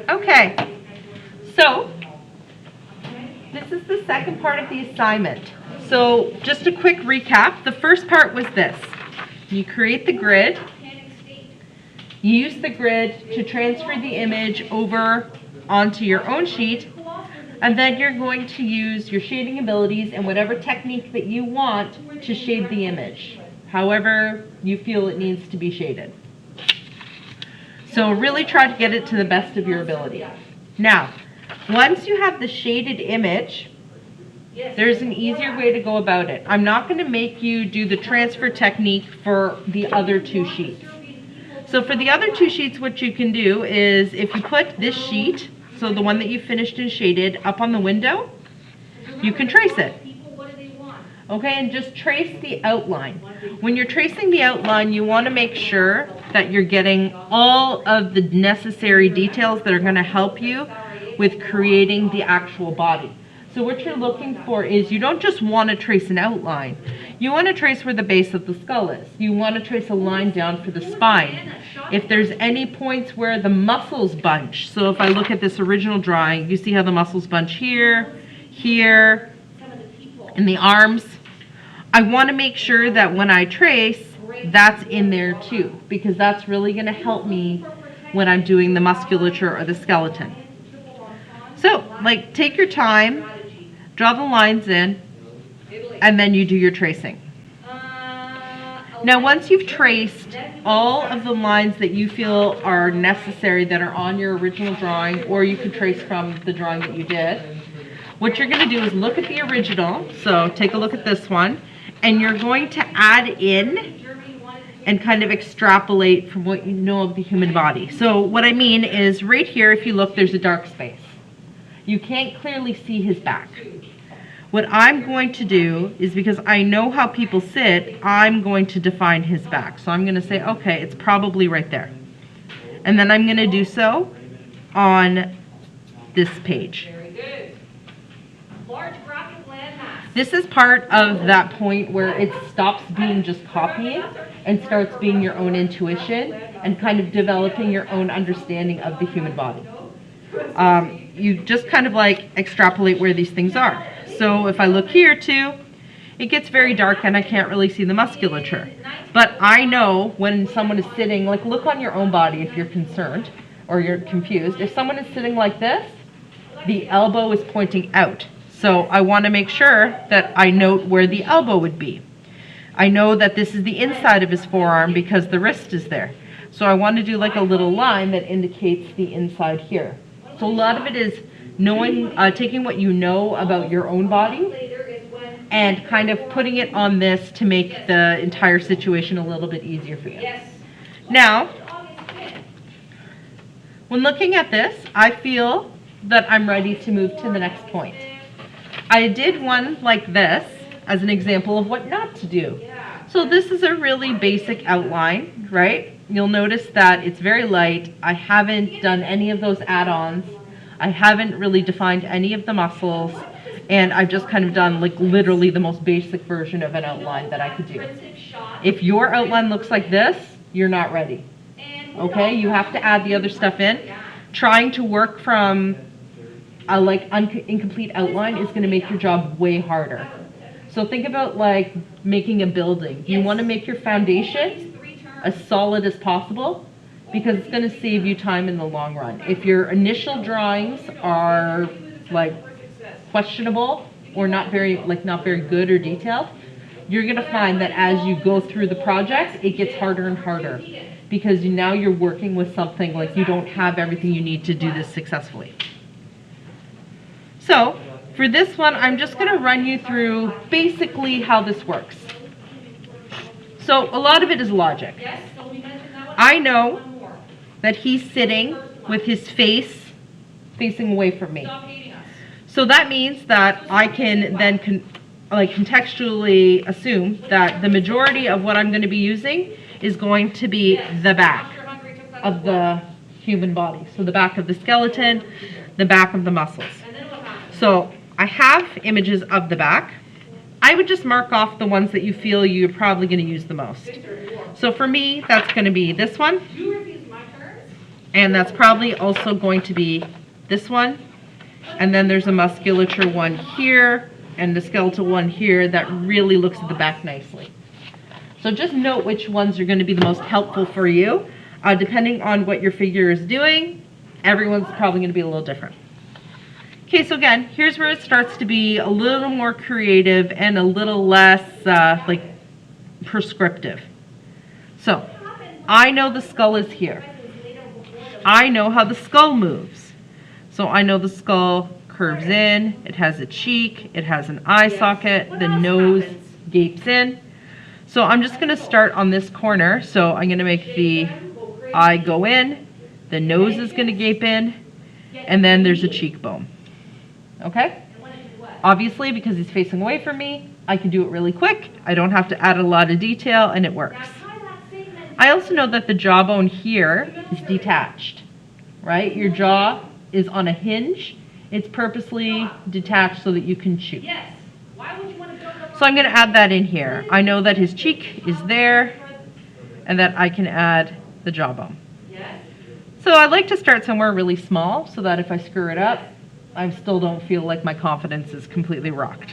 Okay, so this is the second part of the assignment. So just a quick recap. The first part was this. You create the grid. You use the grid to transfer the image over onto your own sheet. And then you're going to use your shading abilities and whatever technique that you want to shade the image, however you feel it needs to be shaded. So really try to get it to the best of your ability. Now, once you have the shaded image, there's an easier way to go about it. I'm not going to make you do the transfer technique for the other two sheets. So for the other two sheets, what you can do is if you put this sheet, so the one that you finished and shaded, up on the window, you can trace it. Okay, and just trace the outline. When you're tracing the outline, you want to make sure that you're getting all of the necessary details that are going to help you with creating the actual body. So what you're looking for is you don't just want to trace an outline. You want to trace where the base of the skull is. You want to trace a line down for the spine. If there's any points where the muscles bunch, so if I look at this original drawing, you see how the muscles bunch here, here, in the arms. I want to make sure that when I trace, that's in there too, because that's really going to help me when I'm doing the musculature or the skeleton. So, like, take your time, draw the lines in, and then you do your tracing. Now, once you've traced all of the lines that you feel are necessary that are on your original drawing, or you could trace from the drawing that you did, what you're going to do is look at the original. So take a look at this one, and you're going to add in and kind of extrapolate from what you know of the human body. So what I mean is right here, if you look, there's a dark space. You can't clearly see his back. What I'm going to do is, because I know how people sit, I'm going to define his back. So I'm going to say, okay, it's probably right there. And then I'm going to do so on this page. Very good. Large graphic landmass. This is part of that point where it stops being just copying and starts being your own intuition and kind of developing your own understanding of the human body. You just kind of like extrapolate where these things are. So if I look here too, it gets very dark and I can't really see the musculature. But I know when someone is sitting, like look on your own body if you're concerned or you're confused. If someone is sitting like this, the elbow is pointing out. So I want to make sure that I note where the elbow would be. I know that this is the inside of his forearm because the wrist is there. So I want to do like a little line that indicates the inside here. So a lot of it is knowing, taking what you know about your own body and kind of putting it on this to make the entire situation a little bit easier for you. Now, when looking at this, I feel that I'm ready to move to the next point. I did one like this as an example of what not to do. So this is a really basic outline, right? You'll notice that it's very light. I haven't done any of those add-ons. I haven't really defined any of the muscles, and I've just kind of done like literally the most basic version of an outline that I could do. If your outline looks like this, you're not ready. Okay, you have to add the other stuff in. Trying to work from a incomplete outline is going to make your job way harder. So think about like making a building. You want to make your foundation as solid as possible because it's going to save you time in the long run. If your initial drawings are like questionable or not very good or detailed, you're going to find that as you go through the project, it gets harder and harder because now you're working with something like you don't have everything you need to do this successfully. So for this one, I'm just going to run you through basically how this works. So a lot of it is logic. I know that he's sitting with his face facing away from me. So that means that I can then contextually assume that the majority of what I'm going to be using is going to be the back of the human body. So the back of the skeleton, the back of the muscles. So I have images of the back. I would just mark off the ones that you feel you're probably going to use the most. So for me, that's going to be this one And that's probably also going to be this one. And then there's a musculature one here and the skeletal one here that really looks at the back nicely. So just note which ones are going to be the most helpful for you. Depending on what your figure is doing, everyone's probably going to be a little different. Okay, so again, here's where it starts to be a little more creative and a little less like prescriptive. So I know the skull is here. I know how the skull moves. So I know the skull curves in, it has a cheek, it has an eye socket, the nose gapes in. So I'm just going to start on this corner. So I'm going to make the eye go in, the nose is going to gape in, and then there's a cheekbone. Okay? Obviously, because he's facing away from me, I can do it really quick. I don't have to add a lot of detail, and it works. I also know that the jawbone here is detached, right? Your jaw is on a hinge. It's purposely detached so that you can chew. So I'm going to add that in here. I know that his cheek is there and that I can add the jawbone. So I like to start somewhere really small so that if I screw it up, I still don't feel like my confidence is completely rocked.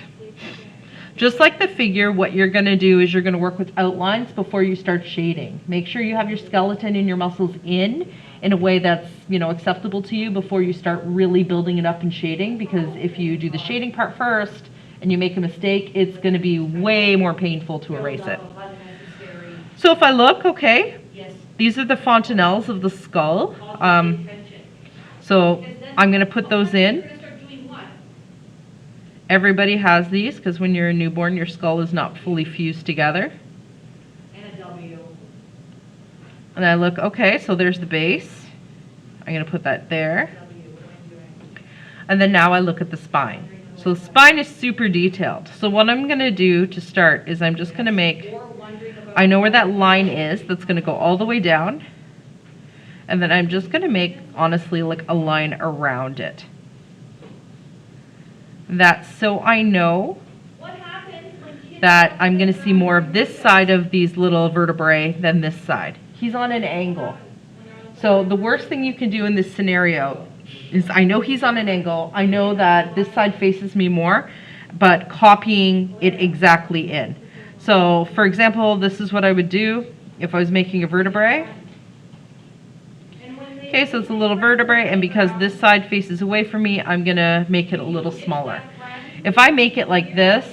Just like the figure, what you're going to do is you're going to work with outlines before you start shading. Make sure you have your skeleton and your muscles in a way that's, acceptable to you before you start really building it up and shading, because if you do the shading part first and you make a mistake, it's going to be way more painful to erase it. So if I look, okay, these are the fontanelles of the skull. So I'm going to put those in. Everybody has these because when you're a newborn, your skull is not fully fused together. And I look, okay, so there's the base. I'm going to put that there. And then now I look at the spine. So the spine is super detailed. So what I'm going to do to start is I'm just going to make, I know where that line is that's going to go all the way down. And then I'm just going to make, honestly, like a line around it. That's so I know that I'm going to see more of this side of these little vertebrae than this side. He's on an angle. So the worst thing you can do in this scenario is, I know he's on an angle. I know that this side faces me more, but copying it exactly in. So for example, this is what I would do if I was making a vertebrae. Okay, so it's a little vertebrae, and because this side faces away from me, I'm going to make it a little smaller. If I make it like this,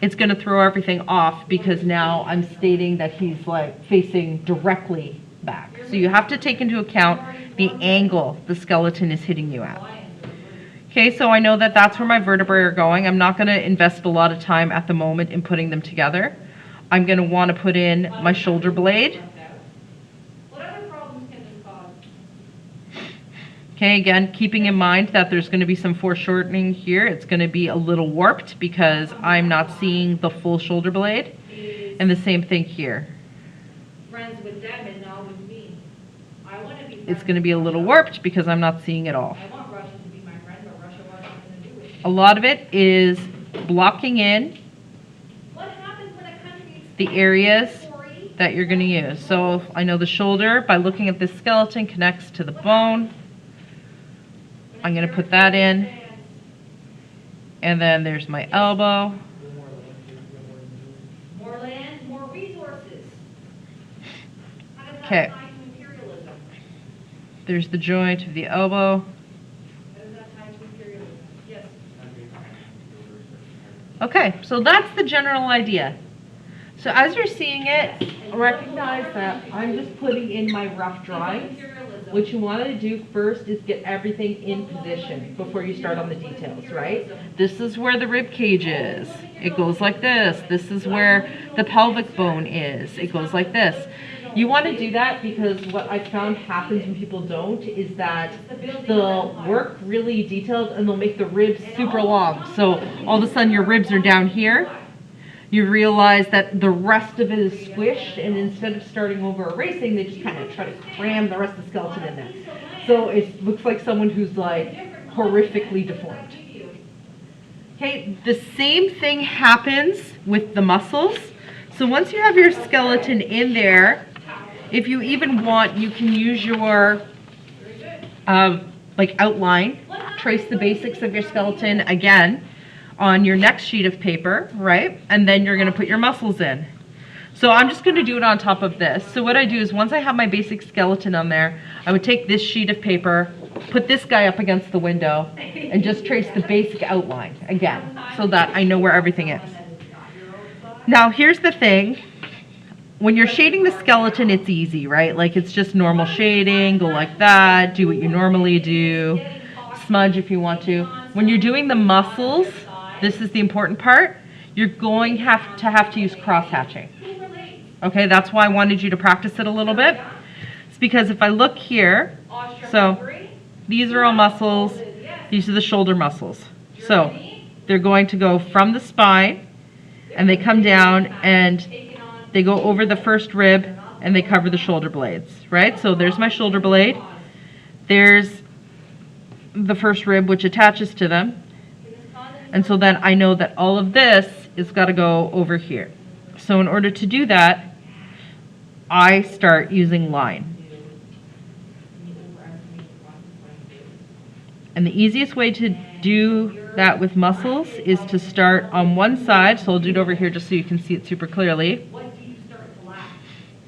it's going to throw everything off because now I'm stating that he's like facing directly back. So you have to take into account the angle the skeleton is hitting you at. Okay, so I know that that's where my vertebrae are going. I'm not going to invest a lot of time at the moment in putting them together. I'm going to want to put in my shoulder blade. Okay, again, keeping in mind that there's going to be some foreshortening here. It's going to be a little warped because I'm not seeing the full shoulder blade. And the same thing here. It's going to be a little warped because I'm not seeing it all. A lot of it is blocking in the areas that you're going to use. So I know the shoulder, by looking at this skeleton, connects to the bone. I'm going to put that in. And then there's my elbow. More land, more resources. Okay. There's the joint of the elbow. Okay, so that's the general idea. So as you're seeing it, recognize that I'm just putting in my rough drawings. What you want to do first is get everything in position before you start on the details, right? This is where the rib cage is. It goes like this. This is where the pelvic bone is. It goes like this. You want to do that because what I found happens when people don't is that they'll work really detailed and they'll make the ribs super long. So all of a sudden your ribs are down here. You realize that the rest of it is squished, and instead of starting over erasing, they just kind of try to cram the rest of the skeleton in there. So it looks like someone who's like horrifically deformed. Okay, the same thing happens with the muscles. So once you have your skeleton in there, If you even want, you can use your like outline, trace the basics of your skeleton again on your next sheet of paper, right? And then you're gonna put your muscles in. So I'm just gonna do it on top of this. So what I do is once I have my basic skeleton on there, I would take this sheet of paper, put this guy up against the window, and just trace the basic outline again, so that I know where everything is. Now here's the thing. When you're shading the skeleton, it's easy, right? Like it's just normal shading, go like that, do what you normally do, smudge if you want to. When you're doing the muscles, this is the important part, you're going to have to use cross-hatching. Okay, that's why I wanted you to practice it a little bit. It's because if I look here, so these are all muscles, these are the shoulder muscles. So they're going to go from the spine, and they come down and they go over the first rib and they cover the shoulder blades, right? So there's my shoulder blade. There's the first rib which attaches to them. And so then I know that all of this is got to go over here. So in order to do that, I start using line. And the easiest way to do that with muscles is to start on one side. So I'll do it over here just so you can see it super clearly.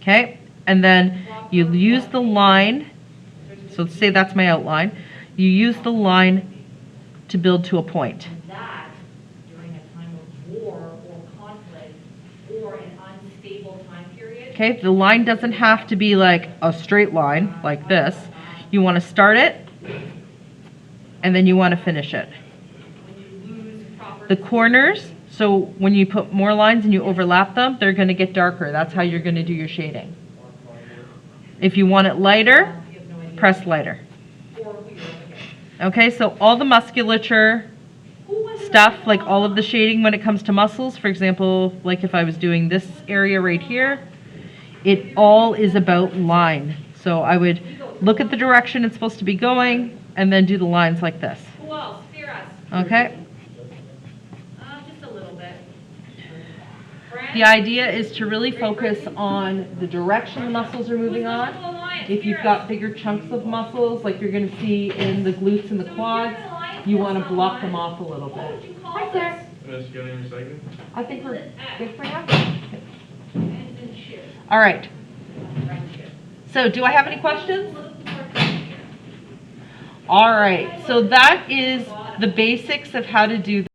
Okay, and then you use the line, so say that's my outline, you use the line to build to a point. That during a time of war or conflict or an unstable time period. Okay, the line doesn't have to be like a straight line like this. You want to start it, and then you want to finish it. The corners, so when you put more lines and you overlap them, they're going to get darker. That's how you're going to do your shading. If you want it lighter, press lighter. Okay, so all the musculature stuff, like all of the shading when it comes to muscles, for example, like if I was doing this area right here, it all is about line. So I would look at the direction it's supposed to be going and then do the lines like this. Who else? Fear us. Okay? Just a little bit. The idea is to really focus on the direction the muscles are moving on. If you've got bigger chunks of muscles, like you're going to see in the glutes and the quads, you want to block them off a little bit. Hi, Claire. I think we're good for now. All right. So do I have any questions? All right. So that is the basics of how to do